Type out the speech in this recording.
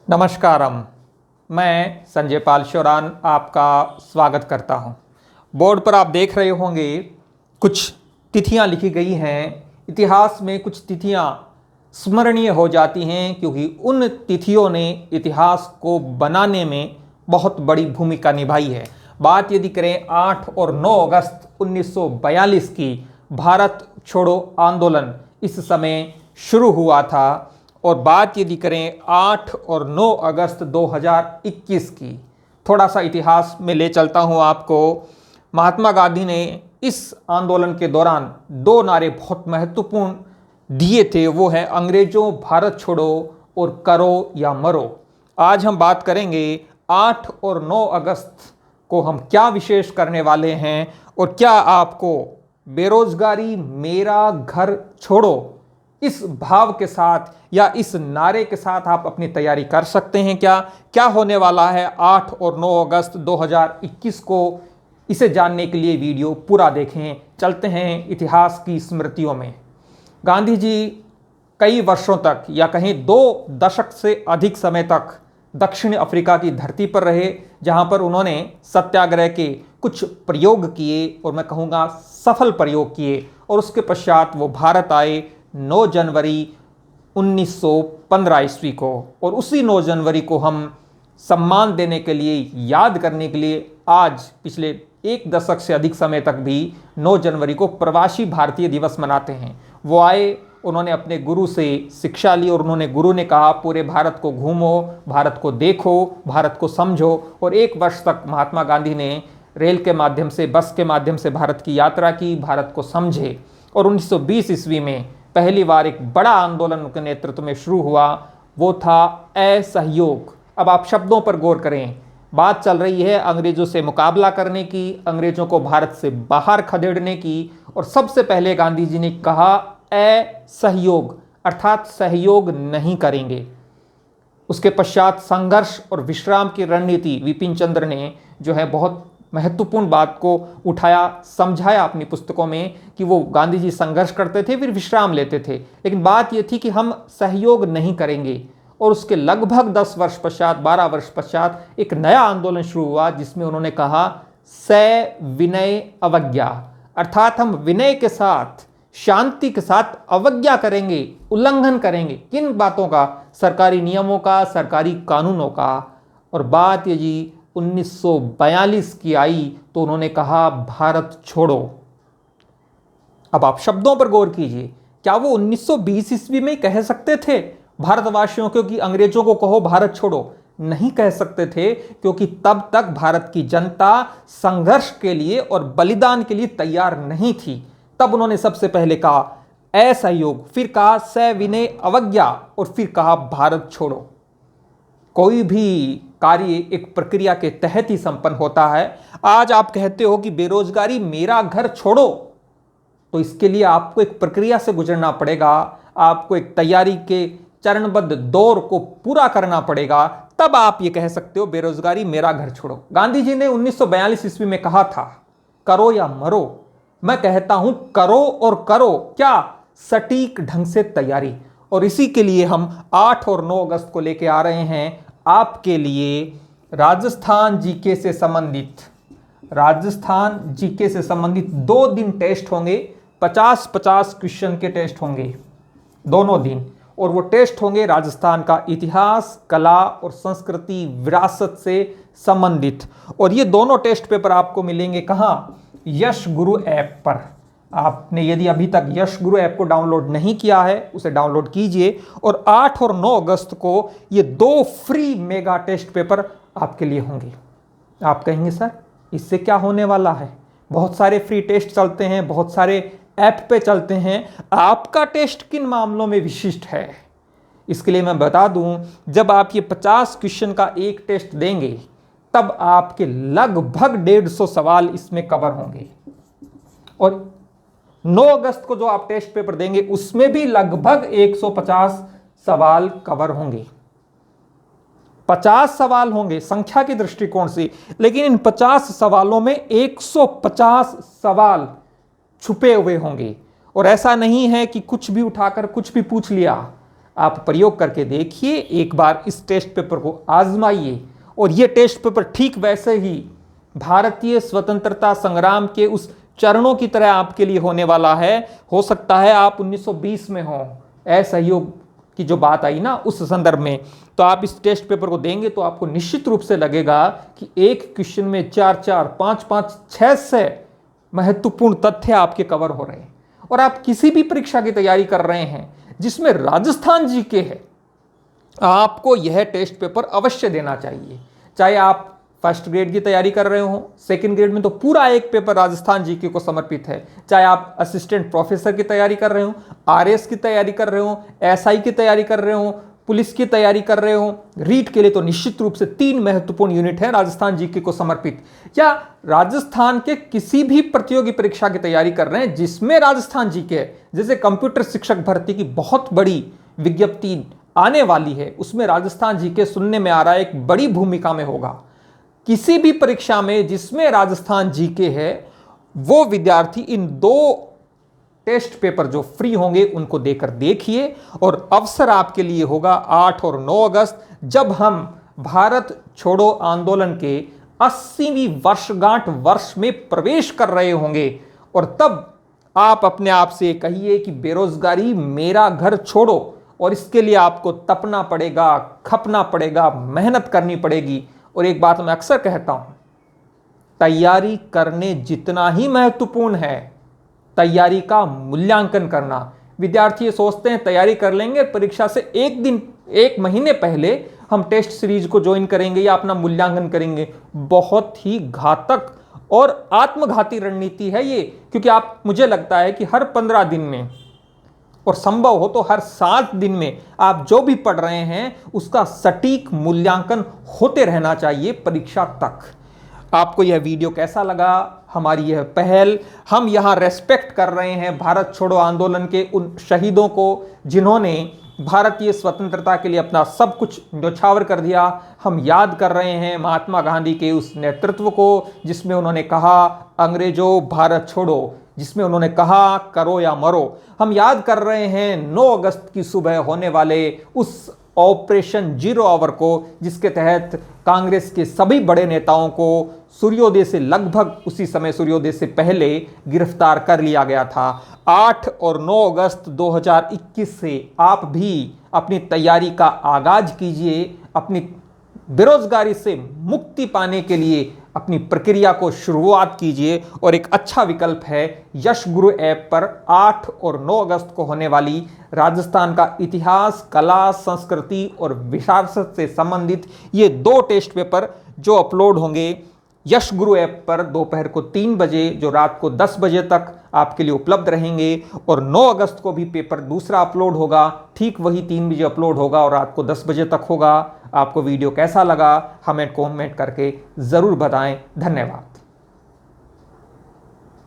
नमस्कारम। मैं संजय पाल शोरान आपका स्वागत करता हूं। बोर्ड पर आप देख रहे होंगे कुछ तिथियां लिखी गई हैं। इतिहास में कुछ तिथियां स्मरणीय हो जाती हैं क्योंकि उन तिथियों ने इतिहास को बनाने में बहुत बड़ी भूमिका निभाई है। बात यदि करें 8 और 9 अगस्त 1942 की, भारत छोड़ो आंदोलन इस समय शुरू हुआ था। और बात यदि करें 8 और 9 अगस्त 2021 की, थोड़ा सा इतिहास में ले चलता हूं आपको। महात्मा गांधी ने इस आंदोलन के दौरान दो नारे बहुत महत्वपूर्ण दिए थे, वो है अंग्रेजों भारत छोड़ो और करो या मरो। आज हम बात करेंगे 8 और 9 अगस्त को हम क्या विशेष करने वाले हैं और क्या आपको बेरोजगारी मेरा घर छोड़ो इस भाव के साथ या इस नारे के साथ आप अपनी तैयारी कर सकते हैं। क्या होने वाला है 8 और 9 अगस्त 2021 को, इसे जानने के लिए वीडियो पूरा देखें। चलते हैं इतिहास की स्मृतियों में। गांधी जी कई वर्षों तक या कहीं 2 दशक से अधिक समय तक दक्षिण अफ्रीका की धरती पर रहे, जहां पर उन्होंने सत्याग्रह के कुछ प्रयोग किए और मैं कहूँगा सफल प्रयोग किए। और उसके पश्चात वो भारत आए 9 जनवरी 1915 ईस्वी को। और उसी 9 जनवरी को हम सम्मान देने के लिए, याद करने के लिए आज पिछले 1 दशक से अधिक समय तक भी 9 जनवरी को प्रवासी भारतीय दिवस मनाते हैं। वो आए, उन्होंने अपने गुरु से शिक्षा ली और गुरु ने कहा पूरे भारत को घूमो, भारत को देखो, भारत को समझो। और 1 वर्ष तक महात्मा गांधी ने रेल के माध्यम से, बस के माध्यम से भारत की यात्रा की, भारत को समझे। और 1920 ईस्वी में पहली बार एक बड़ा आंदोलन उनके नेतृत्व में शुरू हुआ, वो था असहयोग। अब आप शब्दों पर गौर करें। बात चल रही है अंग्रेजों से मुकाबला करने की, अंग्रेजों को भारत से बाहर खदेड़ने की। और सबसे पहले गांधी जी ने कहा असहयोग, अर्थात सहयोग नहीं करेंगे। उसके पश्चात संघर्ष और विश्राम की रणनीति विपिन चंद्र ने जो है बहुत महत्वपूर्ण बात को उठाया, समझाया अपनी पुस्तकों में कि वो गांधी जी संघर्ष करते थे फिर विश्राम लेते थे, लेकिन बात ये थी कि हम सहयोग नहीं करेंगे। और उसके लगभग 10 वर्ष पश्चात, 12 वर्ष पश्चात एक नया आंदोलन शुरू हुआ जिसमें उन्होंने कहा सविनय अवज्ञा, अर्थात हम विनय के साथ, शांति के साथ अवज्ञा करेंगे, उल्लंघन करेंगे। किन बातों का? सरकारी नियमों का, सरकारी कानूनों का। और बात ये जी 1942 की आई तो उन्होंने कहा भारत छोड़ो। अब आप शब्दों पर गौर कीजिए। क्या वो 1920 ईस्वी में कह सकते थे भारतवासियों को कि अंग्रेजों को कहो भारत छोड़ो? नहीं कह सकते थे, क्योंकि तब तक भारत की जनता संघर्ष के लिए और बलिदान के लिए तैयार नहीं थी। तब उन्होंने सबसे पहले कहा असहयोग, फिर कहा सविनय अवज्ञा और फिर कहा भारत छोड़ो। कोई भी कार्य एक प्रक्रिया के तहत ही संपन्न होता है। आज आप कहते हो कि बेरोजगारी मेरा घर छोड़ो, तो इसके लिए आपको एक प्रक्रिया से गुजरना पड़ेगा, आपको एक तैयारी के चरणबद्ध दौर को पूरा करना पड़ेगा, तब आप ये कह सकते हो बेरोजगारी मेरा घर छोड़ो। गांधी जी ने 1942 ईस्वी में कहा था करो या मरो। मैं कहता हूं करो, और करो क्या? सटीक ढंग से तैयारी। और इसी के लिए हम 8 और 9 अगस्त को लेके आ रहे हैं आपके लिए राजस्थान जीके से संबंधित 2 दिन टेस्ट होंगे। 50-50 क्वेश्चन के टेस्ट होंगे दोनों दिन। और वो टेस्ट होंगे राजस्थान का इतिहास, कला और संस्कृति, विरासत से संबंधित। और ये दोनों टेस्ट पेपर आपको मिलेंगे कहाँ? यश गुरु ऐप पर। आपने यदि अभी तक यश गुरु ऐप को डाउनलोड नहीं किया है, उसे डाउनलोड कीजिए। और 8 और 9 अगस्त को ये 2 फ्री मेगा टेस्ट पेपर आपके लिए होंगे। आप कहेंगे सर इससे क्या होने वाला है? बहुत सारे फ्री टेस्ट चलते हैं, बहुत सारे ऐप पे चलते हैं, आपका टेस्ट किन मामलों में विशिष्ट है? इसके लिए मैं बता दूं, जब आप ये 50 क्वेश्चन का एक टेस्ट देंगे तब आपके लगभग 150 सवाल इसमें कवर होंगे। और 9 अगस्त को जो आप टेस्ट पेपर देंगे उसमें भी लगभग 150 सवाल कवर होंगे। 50 सवाल होंगे संख्या के दृष्टिकोण से, लेकिन इन 50 सवालों में 150 सवाल छुपे हुए होंगे। और ऐसा नहीं है कि कुछ भी उठाकर कुछ भी पूछ लिया। आप प्रयोग करके देखिए, एक बार इस टेस्ट पेपर को आजमाइए और ये टेस्ट पेपर ठीक वैसे ही भारतीय स्वतंत्रता संग्राम के उस चरणों की तरह आपके लिए होने वाला है। हो सकता है आप 1920 में हो, असहयोग की जो बात आई ना उस संदर्भ में, तो आप इस टेस्ट पेपर को देंगे तो आपको निश्चित रूप से लगेगा कि एक क्वेश्चन में 4-4, 5-5, 6 महत्वपूर्ण तथ्य आपके कवर हो रहे हैं। और आप किसी भी परीक्षा की तैयारी कर रहे हैं जिसमें राजस्थान जीके है, आपको यह टेस्ट पेपर अवश्य देना चाहिए। चाहे आप फर्स्ट ग्रेड की तैयारी कर रहे हो, सेकंड ग्रेड में तो पूरा एक पेपर राजस्थान जीके को समर्पित है। चाहे आप असिस्टेंट प्रोफेसर की तैयारी कर रहे हो, आरएस की तैयारी कर रहे हो, एसआई की तैयारी कर रहे हो, पुलिस की तैयारी कर रहे हो, रीट के लिए तो निश्चित रूप से 3 महत्वपूर्ण यूनिट है राजस्थान जीके को समर्पित। या राजस्थान के किसी भी प्रतियोगी परीक्षा की तैयारी कर रहे हैं जिसमें राजस्थान जीके है, जैसे कंप्यूटर शिक्षक भर्ती की बहुत बड़ी विज्ञप्ति आने वाली है, उसमें राजस्थान जीके सुनने में आ रहा है एक बड़ी भूमिका में होगा। किसी भी परीक्षा में जिसमें राजस्थान जीके है, वो विद्यार्थी इन 2 टेस्ट पेपर जो फ्री होंगे उनको देकर देखिए। और अवसर आपके लिए होगा 8 और 9 अगस्त, जब हम भारत छोड़ो आंदोलन के 80वीं वर्षगांठ वर्ष में प्रवेश कर रहे होंगे। और तब आप अपने आप से कहिए कि बेरोजगारी मेरा घर छोड़ो, और इसके लिए आपको तपना पड़ेगा, खपना पड़ेगा, मेहनत करनी पड़ेगी। और एक बात मैं अक्सर कहता हूं, तैयारी करने जितना ही महत्वपूर्ण है तैयारी का मूल्यांकन करना। विद्यार्थी सोचते हैं तैयारी कर लेंगे, परीक्षा से एक महीने पहले हम टेस्ट सीरीज को ज्वाइन करेंगे या अपना मूल्यांकन करेंगे। बहुत ही घातक और आत्मघाती रणनीति है ये, क्योंकि मुझे लगता है कि हर 15 दिन में और संभव हो तो हर 7 दिन में आप जो भी पढ़ रहे हैं उसका सटीक मूल्यांकन होते रहना चाहिए परीक्षा तक। आपको यह वीडियो कैसा लगा? हमारी यह पहल, हम यहां रेस्पेक्ट कर रहे हैं भारत छोड़ो आंदोलन के उन शहीदों को जिन्होंने भारतीय स्वतंत्रता के लिए अपना सब कुछ न्यौछावर कर दिया। हम याद कर रहे हैं महात्मा गांधी के उस नेतृत्व को जिसमें उन्होंने कहा अंग्रेजों भारत छोड़ो, जिसमें उन्होंने कहा करो या मरो। हम याद कर रहे हैं 9 अगस्त की सुबह होने वाले उस ऑपरेशन 0 आवर को, जिसके तहत कांग्रेस के सभी बड़े नेताओं को सूर्योदय से लगभग उसी समय सूर्योदय से पहले गिरफ्तार कर लिया गया था। 8 और 9 अगस्त 2021 से आप भी अपनी तैयारी का आगाज कीजिए। अपनी बेरोजगारी से मुक्ति पाने के लिए अपनी प्रक्रिया को शुरुआत कीजिए। और एक अच्छा विकल्प है यश गुरु ऐप पर 8 और 9 अगस्त को होने वाली राजस्थान का इतिहास, कला, संस्कृति और विरासत से संबंधित ये 2 टेस्ट पेपर जो अपलोड होंगे यश गुरु ऐप पर दोपहर को 3 बजे, जो रात को 10 बजे तक आपके लिए उपलब्ध रहेंगे। और 9 अगस्त को भी पेपर दूसरा अपलोड होगा, ठीक वही 3 बजे अपलोड होगा और रात को 10 बजे तक होगा। आपको वीडियो कैसा लगा हमें कमेंट करके ज़रूर बताएं। धन्यवाद।